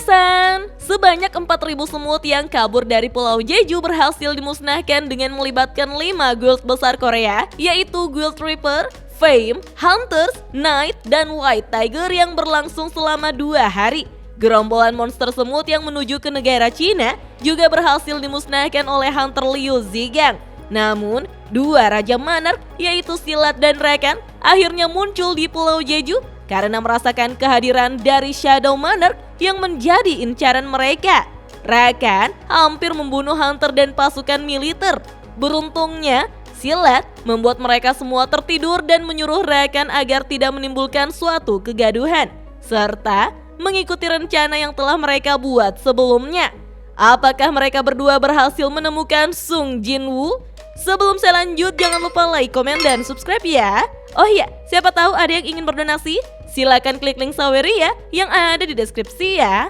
San! Sebanyak 4.000 semut yang kabur dari Pulau Jeju berhasil dimusnahkan dengan melibatkan 5 guild besar Korea, yaitu Guild Reaper, Fame, Hunters, Knight, dan White Tiger yang berlangsung selama 2 hari. Gerombolan monster semut yang menuju ke negara Cina juga berhasil dimusnahkan oleh Hunter Liu Zigang. Namun, 2 Raja Monarch yaitu Silat dan Rakan akhirnya muncul di Pulau Jeju karena merasakan kehadiran dari Shadow Monarch yang menjadi incaran mereka. Rakan hampir membunuh Hunter dan pasukan militer. Beruntungnya, Silat membuat mereka semua tertidur dan menyuruh Rakan agar tidak menimbulkan suatu kegaduhan, serta mengikuti rencana yang telah mereka buat sebelumnya. Apakah mereka berdua berhasil menemukan Sung Jinwoo? Sebelum saya lanjut, jangan lupa like, komen, dan subscribe ya. Oh iya, siapa tahu ada yang ingin berdonasi? Silakan klik link Saweria yang ada di deskripsi ya.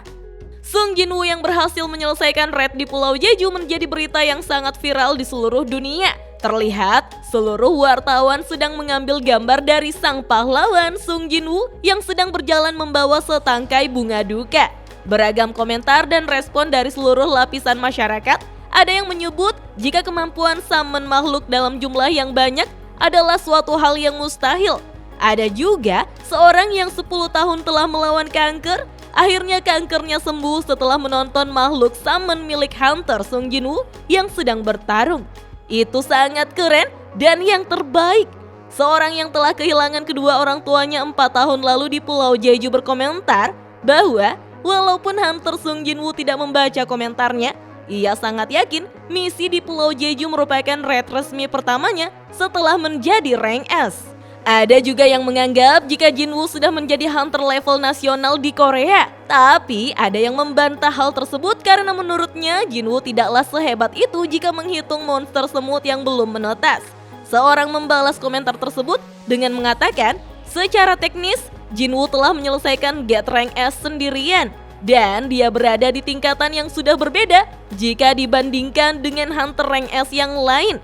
Sung Jinwoo yang berhasil menyelesaikan raid di Pulau Jeju menjadi berita yang sangat viral di seluruh dunia. Terlihat, seluruh wartawan sedang mengambil gambar dari sang pahlawan Sung Jinwoo yang sedang berjalan membawa setangkai bunga duka. Beragam komentar dan respon dari seluruh lapisan masyarakat. Ada yang menyebut jika kemampuan summon makhluk dalam jumlah yang banyak adalah suatu hal yang mustahil. Ada juga seorang yang 10 tahun telah melawan kanker, akhirnya kankernya sembuh setelah menonton makhluk summon milik Hunter Sung Jinwoo yang sedang bertarung. Itu sangat keren dan yang terbaik. Seorang yang telah kehilangan kedua orang tuanya 4 tahun lalu di Pulau Jeju berkomentar bahwa walaupun Hunter Sung Jinwoo tidak membaca komentarnya, ia sangat yakin misi di Pulau Jeju merupakan raid resmi pertamanya setelah menjadi rank S. Ada juga yang menganggap jika Jinwoo sudah menjadi hunter level nasional di Korea. Tapi ada yang membantah hal tersebut karena menurutnya Jinwoo tidaklah sehebat itu jika menghitung monster semut yang belum menetas. Seorang membalas komentar tersebut dengan mengatakan, secara teknis Jinwoo telah menyelesaikan Get Rank S sendirian. Dan dia berada di tingkatan yang sudah berbeda jika dibandingkan dengan Hunter Rank S yang lain.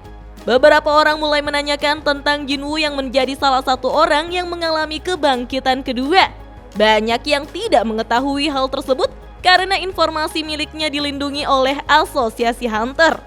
Beberapa orang mulai menanyakan tentang Jinwoo yang menjadi salah satu orang yang mengalami kebangkitan kedua. Banyak yang tidak mengetahui hal tersebut karena informasi miliknya dilindungi oleh Asosiasi Hunter.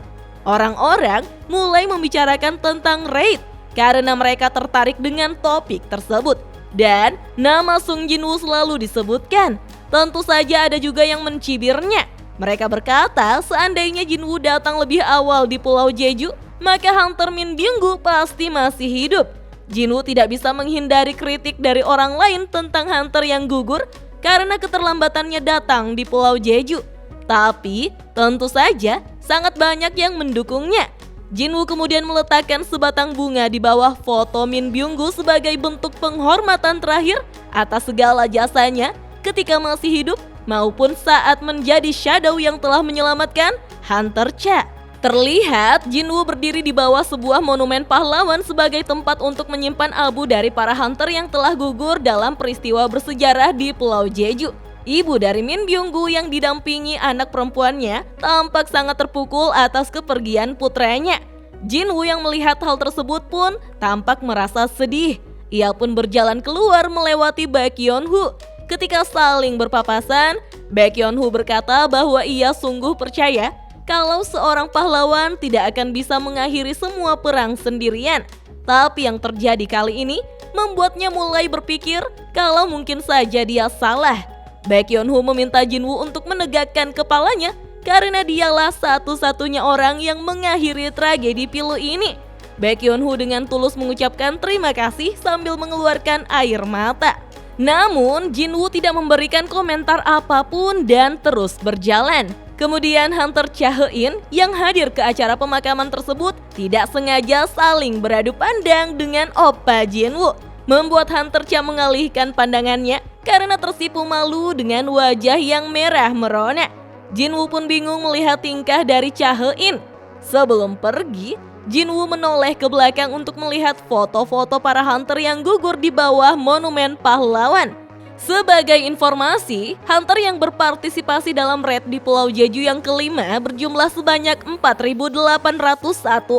Orang-orang mulai membicarakan tentang raid karena mereka tertarik dengan topik tersebut. Dan nama Sung Jinwoo selalu disebutkan. Tentu saja ada juga yang mencibirnya. Mereka berkata seandainya Jinwoo datang lebih awal di Pulau Jeju, maka Hunter Min Byung-gu pasti masih hidup. Jinwoo tidak bisa menghindari kritik dari orang lain tentang Hunter yang gugur karena keterlambatannya datang di Pulau Jeju. Tapi tentu saja sangat banyak yang mendukungnya. Jinwoo kemudian meletakkan sebatang bunga di bawah foto Min Byung-gu sebagai bentuk penghormatan terakhir atas segala jasanya ketika masih hidup maupun saat menjadi Shadow yang telah menyelamatkan Hunter Cha. Terlihat Jinwoo berdiri di bawah sebuah monumen pahlawan sebagai tempat untuk menyimpan abu dari para hunter yang telah gugur dalam peristiwa bersejarah di Pulau Jeju. Ibu dari Min Byung-gu yang didampingi anak perempuannya tampak sangat terpukul atas kepergian putranya. Jinwoo yang melihat hal tersebut pun tampak merasa sedih. Ia pun berjalan keluar melewati Baekhyun-woo. Ketika saling berpapasan, Baekhyun-woo berkata bahwa ia sungguh percaya kalau seorang pahlawan tidak akan bisa mengakhiri semua perang sendirian. Tapi yang terjadi kali ini membuatnya mulai berpikir kalau mungkin saja dia salah. Baekhyun-woo meminta Jinwoo untuk menegakkan kepalanya karena dialah satu-satunya orang yang mengakhiri tragedi pilu ini. Baekhyun-woo dengan tulus mengucapkan terima kasih sambil mengeluarkan air mata. Namun Jinwoo tidak memberikan komentar apapun dan terus berjalan. Kemudian Hunter Cha He-in yang hadir ke acara pemakaman tersebut tidak sengaja saling beradu pandang dengan Oppa Jinwoo, membuat Hunter Cha mengalihkan pandangannya karena tersipu malu dengan wajah yang merah merona. Jinwoo pun bingung melihat tingkah dari Cha He-in. Sebelum pergi, Jinwoo menoleh ke belakang untuk melihat foto-foto para hunter yang gugur di bawah monumen pahlawan. Sebagai informasi, hunter yang berpartisipasi dalam raid di Pulau Jeju yang kelima berjumlah sebanyak 4.801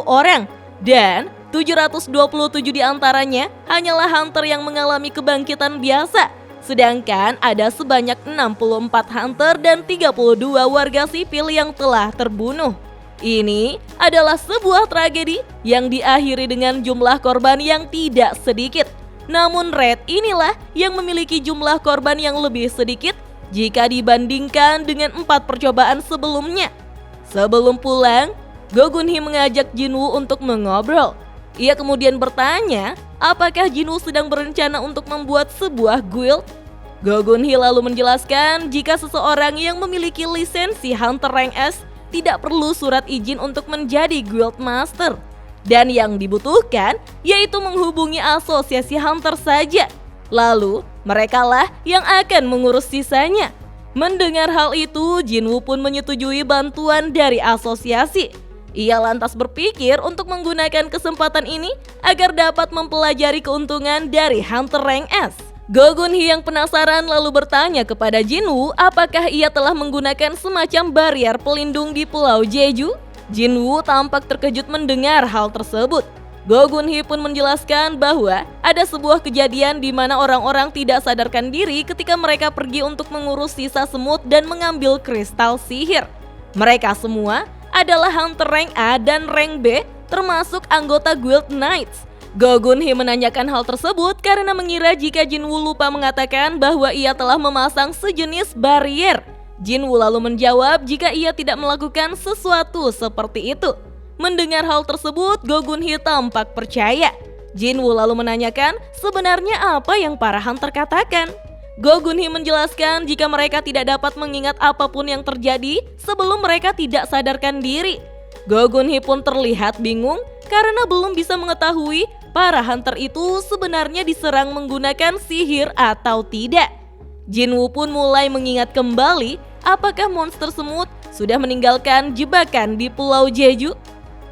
orang. Dan 727 diantaranya hanyalah hunter yang mengalami kebangkitan biasa. Sedangkan ada sebanyak 64 hunter dan 32 warga sipil yang telah terbunuh. Ini adalah sebuah tragedi yang diakhiri dengan jumlah korban yang tidak sedikit. Namun Red inilah yang memiliki jumlah korban yang lebih sedikit jika dibandingkan dengan 4 percobaan sebelumnya. Sebelum pulang, Go Gun-hee mengajak Jin-woo untuk mengobrol. Ia kemudian bertanya, apakah Jin-woo sedang berencana untuk membuat sebuah guild? Go Gun-hee lalu menjelaskan jika seseorang yang memiliki lisensi Hunter Rank S tidak perlu surat izin untuk menjadi guild master. Dan yang dibutuhkan yaitu menghubungi asosiasi Hunter saja. Lalu merekalah yang akan mengurus sisanya. Mendengar hal itu, Jin-woo pun menyetujui bantuan dari asosiasi. Ia lantas berpikir untuk menggunakan kesempatan ini agar dapat mempelajari keuntungan dari Hunter Rank S. Go Gun-hee yang penasaran lalu bertanya kepada Jin-woo apakah ia telah menggunakan semacam barrier pelindung di Pulau Jeju. Jin-woo tampak terkejut mendengar hal tersebut. Go Gun-hee pun menjelaskan bahwa ada sebuah kejadian di mana orang-orang tidak sadarkan diri ketika mereka pergi untuk mengurus sisa semut dan mengambil kristal sihir. Mereka semua adalah Hunter Rank A dan Rank B, termasuk anggota Guild Knights. Go Gun-hee menanyakan hal tersebut karena mengira jika Jin-woo lupa mengatakan bahwa ia telah memasang sejenis barrier. Jin-woo lalu menjawab jika ia tidak melakukan sesuatu seperti itu. Mendengar hal tersebut, Go Gun-hee tampak percaya. Jin-woo lalu menanyakan sebenarnya apa yang para hunter katakan. Go Gun-hee menjelaskan jika mereka tidak dapat mengingat apapun yang terjadi sebelum mereka tidak sadarkan diri. Go Gun-hee pun terlihat bingung karena belum bisa mengetahui para hunter itu sebenarnya diserang menggunakan sihir atau tidak. Jin-woo pun mulai mengingat kembali apakah monster semut sudah meninggalkan jebakan di Pulau Jeju.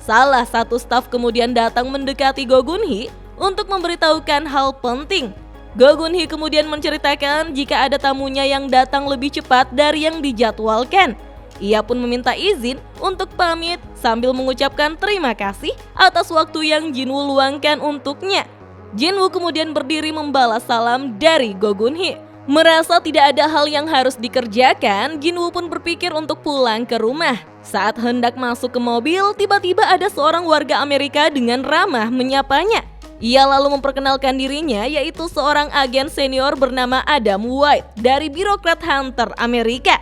Salah satu staf kemudian datang mendekati Go Gun-hee untuk memberitahukan hal penting. Go Gun-hee kemudian menceritakan jika ada tamunya yang datang lebih cepat dari yang dijadwalkan. Ia pun meminta izin untuk pamit sambil mengucapkan terima kasih atas waktu yang Jin-woo luangkan untuknya. Jin-woo kemudian berdiri membalas salam dari Go Gun-hee. Merasa tidak ada hal yang harus dikerjakan, Jin-woo pun berpikir untuk pulang ke rumah. Saat hendak masuk ke mobil, tiba-tiba ada seorang warga Amerika dengan ramah menyapanya. Ia lalu memperkenalkan dirinya yaitu seorang agen senior bernama Adam White dari birokrat Hunter Amerika.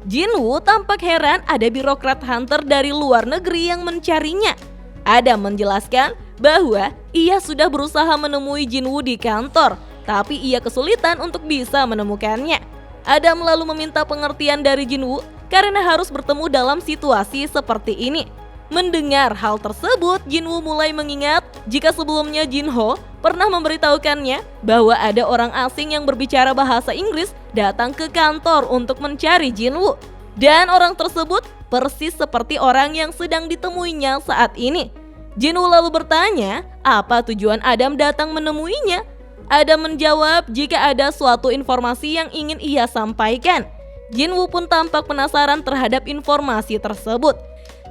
Jin-woo tampak heran ada birokrat Hunter dari luar negeri yang mencarinya. Adam menjelaskan bahwa ia sudah berusaha menemui Jin-woo di kantor, tapi ia kesulitan untuk bisa menemukannya. Adam lalu meminta pengertian dari Jin-woo karena harus bertemu dalam situasi seperti ini. Mendengar hal tersebut, Jin-woo mulai mengingat jika sebelumnya Jin-ho pernah memberitahukannya bahwa ada orang asing yang berbicara bahasa Inggris datang ke kantor untuk mencari Jin-woo. Dan orang tersebut persis seperti orang yang sedang ditemuinya saat ini. Jin-woo lalu bertanya apa tujuan Adam datang menemuinya. Adam menjawab jika ada suatu informasi yang ingin ia sampaikan. Jin-woo pun tampak penasaran terhadap informasi tersebut.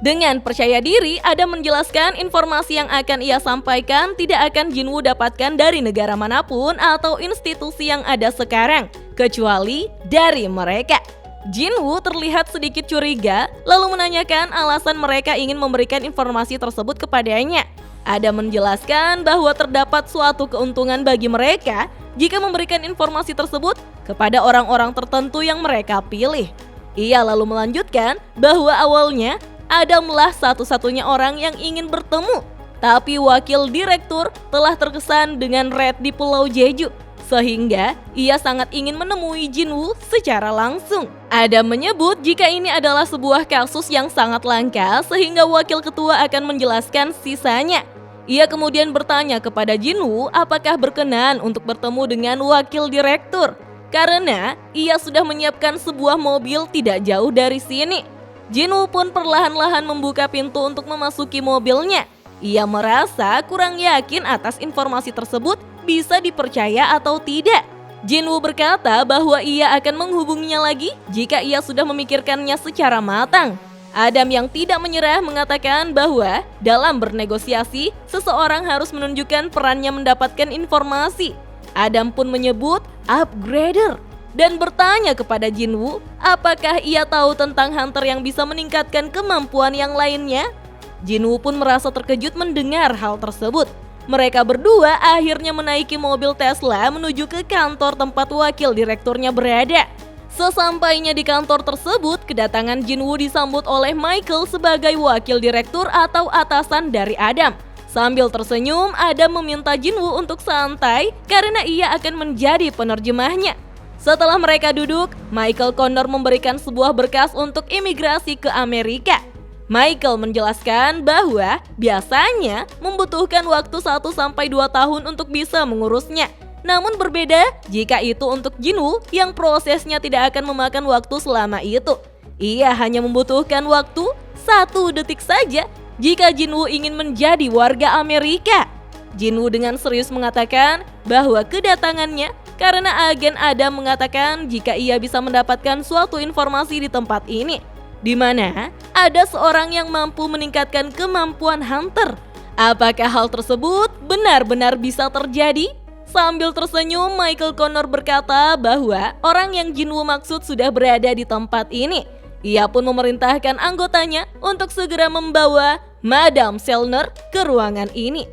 Dengan percaya diri, Adam menjelaskan informasi yang akan ia sampaikan tidak akan Jin-woo dapatkan dari negara manapun atau institusi yang ada sekarang, kecuali dari mereka. Jin-woo terlihat sedikit curiga, lalu menanyakan alasan mereka ingin memberikan informasi tersebut kepadanya. Adam menjelaskan bahwa terdapat suatu keuntungan bagi mereka jika memberikan informasi tersebut kepada orang-orang tertentu yang mereka pilih. Ia lalu melanjutkan bahwa awalnya Adamlah satu-satunya orang yang ingin bertemu, tapi wakil direktur telah terkesan dengan Red di Pulau Jeju, sehingga ia sangat ingin menemui Jin-woo secara langsung. Adam menyebut jika ini adalah sebuah kasus yang sangat langka sehingga wakil ketua akan menjelaskan sisanya. Ia kemudian bertanya kepada Jin-woo apakah berkenan untuk bertemu dengan wakil direktur, karena ia sudah menyiapkan sebuah mobil tidak jauh dari sini. Jin-woo pun perlahan-lahan membuka pintu untuk memasuki mobilnya. Ia merasa kurang yakin atas informasi tersebut bisa dipercaya atau tidak. Jin-woo berkata bahwa ia akan menghubunginya lagi jika ia sudah memikirkannya secara matang. Adam yang tidak menyerah mengatakan bahwa dalam bernegosiasi, seseorang harus menunjukkan perannya mendapatkan informasi. Adam pun menyebut upgrader dan bertanya kepada Jinwoo apakah ia tahu tentang hunter yang bisa meningkatkan kemampuan yang lainnya. Jinwoo pun merasa terkejut mendengar hal tersebut. Mereka berdua akhirnya menaiki mobil Tesla menuju ke kantor tempat wakil direkturnya berada. Sesampainya di kantor tersebut, kedatangan Jinwoo disambut oleh Michael sebagai wakil direktur atau atasan dari Adam. Sambil tersenyum, Adam meminta Jinwoo untuk santai karena ia akan menjadi penerjemahnya. Setelah mereka duduk, Michael Connor memberikan sebuah berkas untuk imigrasi ke Amerika. Michael menjelaskan bahwa biasanya membutuhkan waktu 1-2 tahun untuk bisa mengurusnya. Namun berbeda jika itu untuk Jinwoo yang prosesnya tidak akan memakan waktu selama itu. Ia hanya membutuhkan waktu 1 detik saja jika Jinwoo ingin menjadi warga Amerika. Jinwoo dengan serius mengatakan bahwa kedatangannya karena agen Adam mengatakan jika ia bisa mendapatkan suatu informasi di tempat ini, di mana ada seorang yang mampu meningkatkan kemampuan hunter. Apakah hal tersebut benar-benar bisa terjadi? Sambil tersenyum, Michael Connor berkata bahwa orang yang Jinwoo maksud sudah berada di tempat ini. Ia pun memerintahkan anggotanya untuk segera membawa Madame Selner ke ruangan ini.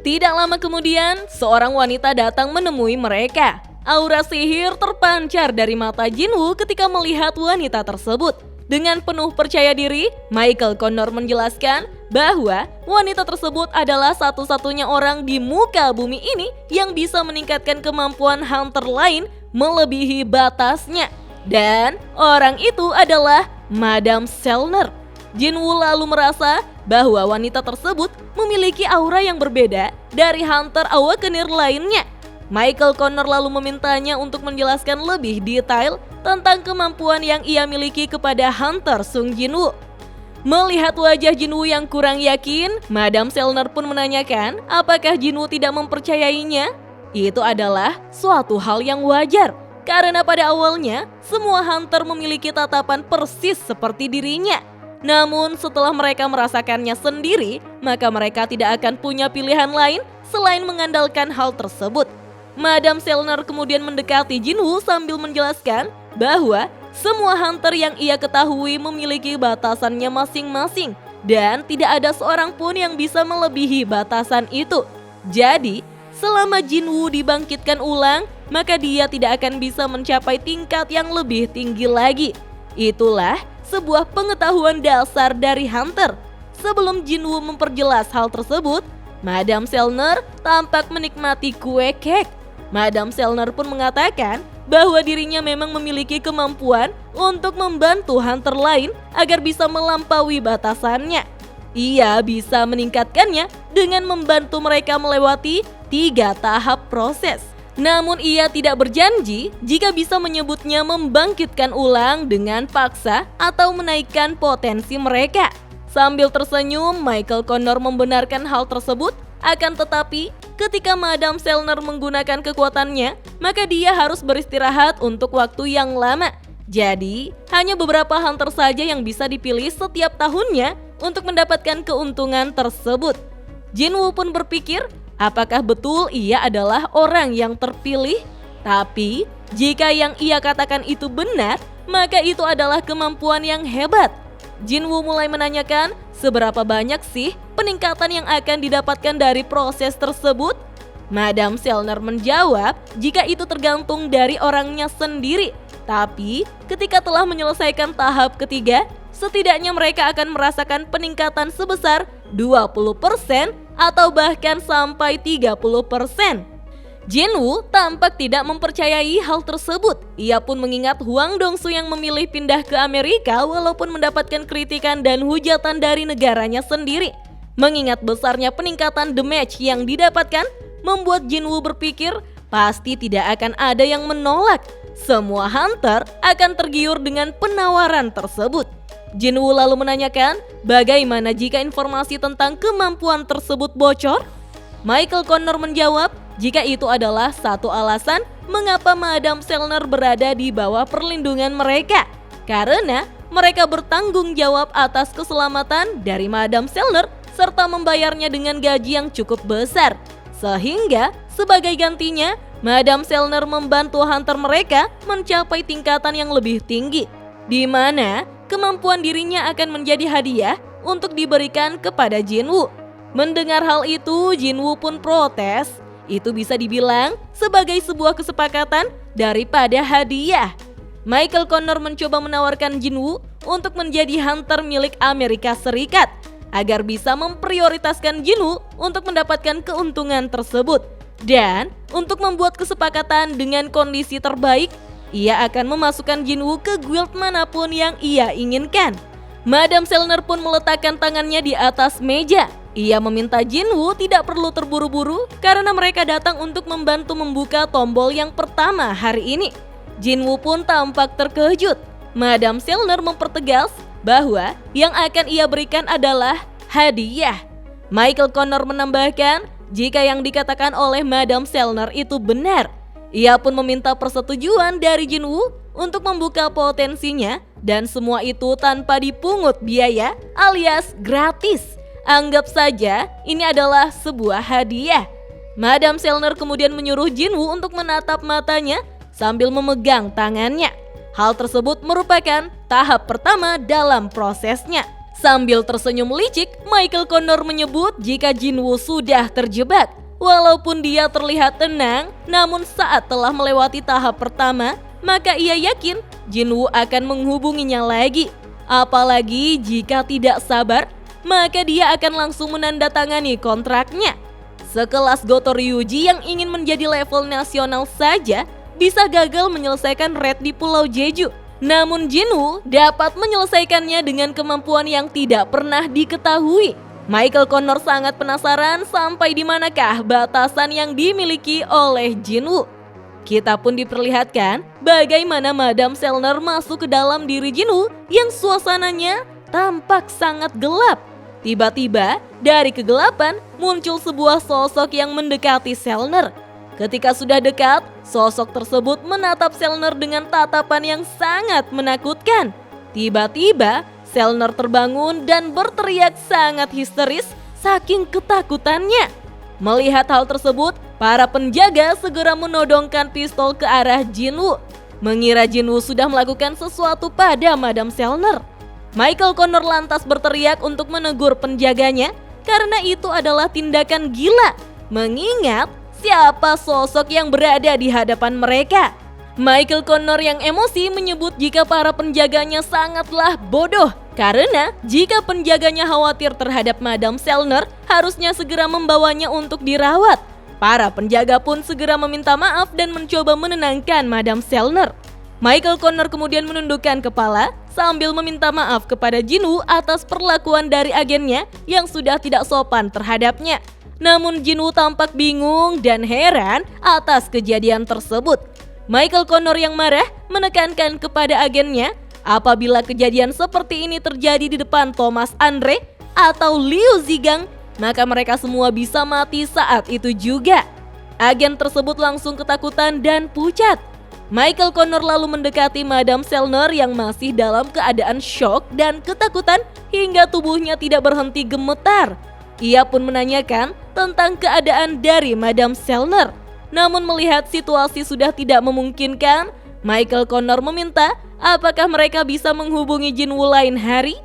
Tidak lama kemudian, seorang wanita datang menemui mereka. Aura sihir terpancar dari mata Jinwoo ketika melihat wanita tersebut. Dengan penuh percaya diri, Michael Connor menjelaskan bahwa wanita tersebut adalah satu-satunya orang di muka bumi ini yang bisa meningkatkan kemampuan hunter lain melebihi batasnya. Dan orang itu adalah Madame Selner. Jinwoo lalu merasa bahwa wanita tersebut memiliki aura yang berbeda dari Hunter Awakener lainnya. Michael Connor lalu memintanya untuk menjelaskan lebih detail tentang kemampuan yang ia miliki kepada Hunter Sung Jinwoo. Melihat wajah Jinwoo yang kurang yakin, Madame Selner pun menanyakan apakah Jinwoo tidak mempercayainya. Itu adalah suatu hal yang wajar, karena pada awalnya semua hunter memiliki tatapan persis seperti dirinya. Namun setelah mereka merasakannya sendiri, maka mereka tidak akan punya pilihan lain selain mengandalkan hal tersebut. Madame Selner kemudian mendekati Jinwoo sambil menjelaskan bahwa semua hunter yang ia ketahui memiliki batasannya masing-masing dan tidak ada seorang pun yang bisa melebihi batasan itu. Jadi, selama Jinwoo dibangkitkan ulang, maka dia tidak akan bisa mencapai tingkat yang lebih tinggi lagi. Itulah sebuah pengetahuan dasar dari hunter. Sebelum Jinwoo memperjelas hal tersebut, Madame Selner tampak menikmati kue kek. Madame Selner pun mengatakan bahwa dirinya memang memiliki kemampuan untuk membantu hunter lain agar bisa melampaui batasannya. Ia bisa meningkatkannya dengan membantu mereka melewati 3 tahap proses. Namun ia tidak berjanji jika bisa menyebutnya membangkitkan ulang dengan paksa atau menaikkan potensi mereka. Sambil tersenyum, Michael Connor membenarkan hal tersebut. Akan tetapi, ketika Madame Selner menggunakan kekuatannya, maka dia harus beristirahat untuk waktu yang lama. Jadi, hanya beberapa hunter saja yang bisa dipilih setiap tahunnya untuk mendapatkan keuntungan tersebut. Jinwoo pun berpikir, apakah betul ia adalah orang yang terpilih? Tapi, jika yang ia katakan itu benar, maka itu adalah kemampuan yang hebat. Jinwoo mulai menanyakan seberapa banyak sih peningkatan yang akan didapatkan dari proses tersebut. Madame Selner menjawab jika itu tergantung dari orangnya sendiri. Tapi ketika telah menyelesaikan tahap ketiga, setidaknya mereka akan merasakan peningkatan sebesar 20% atau bahkan sampai 30%. Jinwoo tampak tidak mempercayai hal tersebut. Ia pun mengingat Hwang Dong-su yang memilih pindah ke Amerika walaupun mendapatkan kritikan dan hujatan dari negaranya sendiri. Mengingat besarnya peningkatan damage yang didapatkan, membuat Jinwoo berpikir pasti tidak akan ada yang menolak. Semua hunter akan tergiur dengan penawaran tersebut. Jinwoo lalu menanyakan bagaimana jika informasi tentang kemampuan tersebut bocor? Michael Connor menjawab jika itu adalah satu alasan mengapa Madame Selner berada di bawah perlindungan mereka. Karena mereka bertanggung jawab atas keselamatan dari Madame Selner serta membayarnya dengan gaji yang cukup besar. Sehingga sebagai gantinya Madam Selner membantu hunter mereka mencapai tingkatan yang lebih tinggi, di mana kemampuan dirinya akan menjadi hadiah untuk diberikan kepada Jinwoo. Mendengar hal itu, Jinwoo pun protes. Itu bisa dibilang sebagai sebuah kesepakatan daripada hadiah. Michael Connor mencoba menawarkan Jinwoo untuk menjadi hunter milik Amerika Serikat agar bisa memprioritaskan Jinwoo untuk mendapatkan keuntungan tersebut. Dan untuk membuat kesepakatan dengan kondisi terbaik, ia akan memasukkan Jinwoo ke guild manapun yang ia inginkan. Madam Selner pun meletakkan tangannya di atas meja. Ia meminta Jinwoo tidak perlu terburu-buru karena mereka datang untuk membantu membuka tombol yang pertama hari ini. Jinwoo pun tampak terkejut. Madam Selner mempertegas bahwa yang akan ia berikan adalah hadiah. Michael Connor menambahkan jika yang dikatakan oleh Madam Selner itu benar. Ia pun meminta persetujuan dari Jinwoo untuk membuka potensinya dan semua itu tanpa dipungut biaya alias gratis. Anggap saja ini adalah sebuah hadiah. Madam Selner kemudian menyuruh Jinwoo untuk menatap matanya sambil memegang tangannya. Hal tersebut merupakan tahap pertama dalam prosesnya. Sambil tersenyum licik, Michael Connor menyebut jika Jinwoo sudah terjebak. Walaupun dia terlihat tenang, namun saat telah melewati tahap pertama, maka ia yakin Jinwoo akan menghubunginya lagi. Apalagi jika tidak sabar, maka dia akan langsung menandatangani kontraknya. Sekelas Goto Ryuji yang ingin menjadi level nasional saja bisa gagal menyelesaikan raid di Pulau Jeju. Namun Jinwoo dapat menyelesaikannya dengan kemampuan yang tidak pernah diketahui. Michael Connor sangat penasaran sampai di manakah batasan yang dimiliki oleh Jinwoo. Kita pun diperlihatkan bagaimana Madam Selner masuk ke dalam diri Jinwoo yang suasananya tampak sangat gelap. Tiba-tiba dari kegelapan muncul sebuah sosok yang mendekati Selner. Ketika sudah dekat, sosok tersebut menatap Selner dengan tatapan yang sangat menakutkan. Tiba-tiba Selner terbangun dan berteriak sangat histeris saking ketakutannya. Melihat hal tersebut, para penjaga segera menodongkan pistol ke arah Jinwoo, mengira Jinwoo sudah melakukan sesuatu pada Madam Selner. Michael Connor lantas berteriak untuk menegur penjaganya karena itu adalah tindakan gila, mengingat siapa sosok yang berada di hadapan mereka. Michael Connor yang emosi menyebut jika para penjaganya sangatlah bodoh karena jika penjaganya khawatir terhadap Madam Selner, harusnya segera membawanya untuk dirawat. Para penjaga pun segera meminta maaf dan mencoba menenangkan Madam Selner. Michael Connor kemudian menundukkan kepala sambil meminta maaf kepada Jinwoo atas perlakuan dari agennya yang sudah tidak sopan terhadapnya. Namun Jinwoo tampak bingung dan heran atas kejadian tersebut. Michael Connor yang marah menekankan kepada agennya apabila kejadian seperti ini terjadi di depan Thomas Andre atau Liu Zigang, maka mereka semua bisa mati saat itu juga. Agen tersebut langsung ketakutan dan pucat. Michael Connor lalu mendekati Madam Selner yang masih dalam keadaan syok dan ketakutan hingga tubuhnya tidak berhenti gemetar. Ia pun menanyakan tentang keadaan dari Madam Selner. Namun melihat situasi sudah tidak memungkinkan, Michael Connor meminta apakah mereka bisa menghubungi Jinwoo lain hari.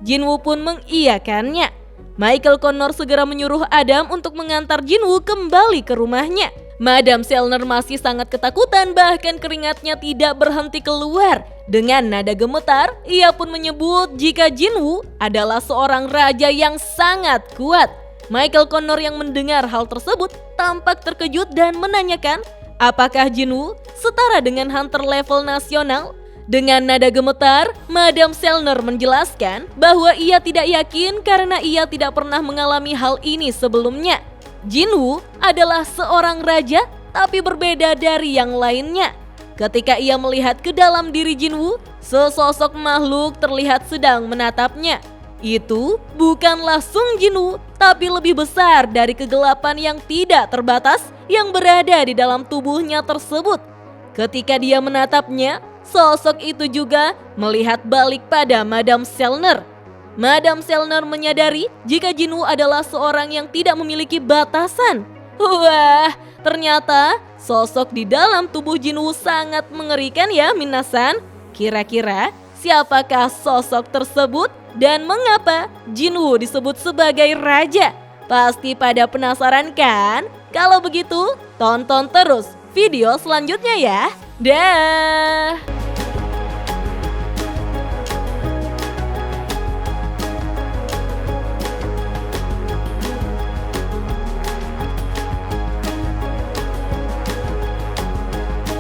Jinwoo pun mengiyakannya. Michael Connor segera menyuruh Adam untuk mengantar Jinwoo kembali ke rumahnya. Madam Selner masih sangat ketakutan, bahkan keringatnya tidak berhenti keluar. Dengan nada gemetar, ia pun menyebut jika Jinwoo adalah seorang raja yang sangat kuat. Michael Connor yang mendengar hal tersebut tampak terkejut dan menanyakan apakah Jinwoo setara dengan hunter level nasional. Dengan nada gemetar, Madam Selner menjelaskan bahwa ia tidak yakin karena ia tidak pernah mengalami hal ini sebelumnya. Jinwoo adalah seorang raja tapi berbeda dari yang lainnya. Ketika ia melihat ke dalam diri Jinwoo, sesosok makhluk terlihat sedang menatapnya. Itu bukanlah Sung Jinwoo, tapi lebih besar dari kegelapan yang tidak terbatas yang berada di dalam tubuhnya tersebut. Ketika dia menatapnya, sosok itu juga melihat balik pada Madam Selner. Madam Selner menyadari jika Jinwoo adalah seorang yang tidak memiliki batasan. Wah, ternyata sosok di dalam tubuh Jinwoo sangat mengerikan ya minasan. Kira-kira siapakah sosok tersebut dan mengapa Jinwoo disebut sebagai raja? Pasti pada penasaran kan? Kalau begitu, tonton terus video selanjutnya ya. Dah.